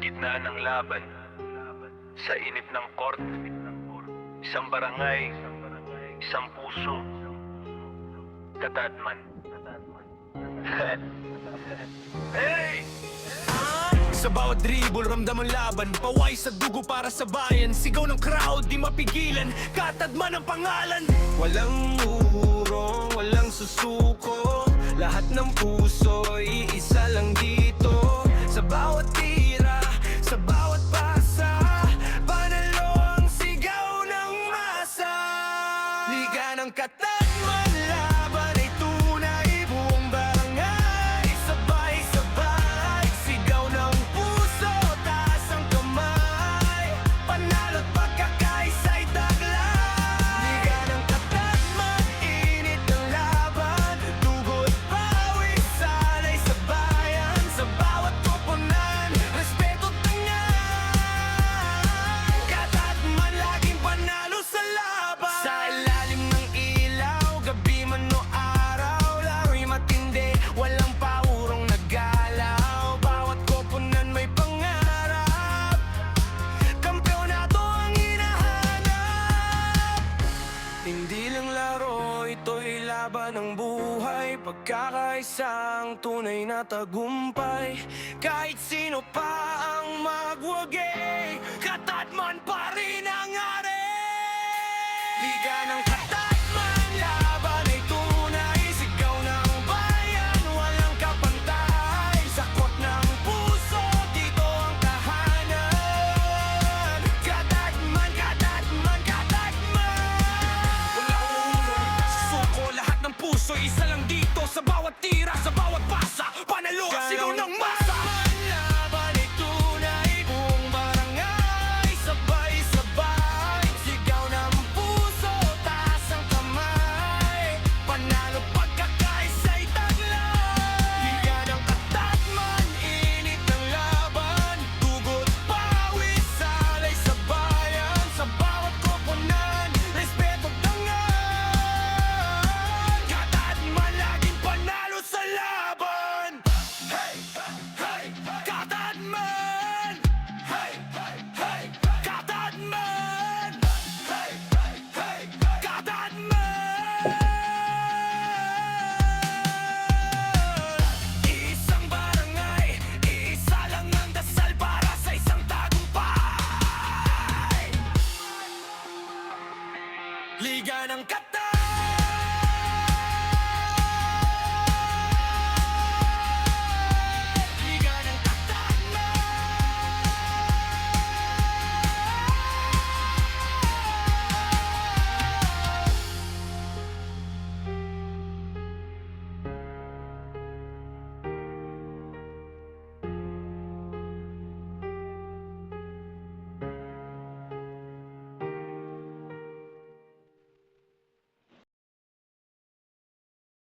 gitna ng laban, sa init ng court, isang barangay, isang puso, Katadman. Hey! Sa bawat dribble, ramdam ang laban. Paway sa dugo para sa bayan. Sigaw ng crowd, di mapigilan. Katadman ang pangalan. Walang urong, walang susuko. Lahat ng puso, iisa lang dito. Sa bawat tira, sa bawat pasa, panalo ang sigaw ng masa. Liga ng Katadman, laban ay tunay. Buong barangay, sabay-sabay. Sigaw ng puso, taas ang kamay. Panalo't pagkakaisa'y taglay. Liga ng Katadman, init ang laban. Dugo't pawis, sanay sa bayan. Sa bawat koponan, respeto't tangan. Katadman, laging panalo sa laban. Sa ilalim ng ilaw, gabi man o araw, laro'y matindi, walang paurong naggalaw. Bawat koponan may pangarap, kampeonato ang hinahanap. Hindi lang laro, ito'y laban ng buhay. Pagkakaisang tunay na tagumpay. Kahit sino pa ang magwagi, Katadman pa rin ang ari. Liga ng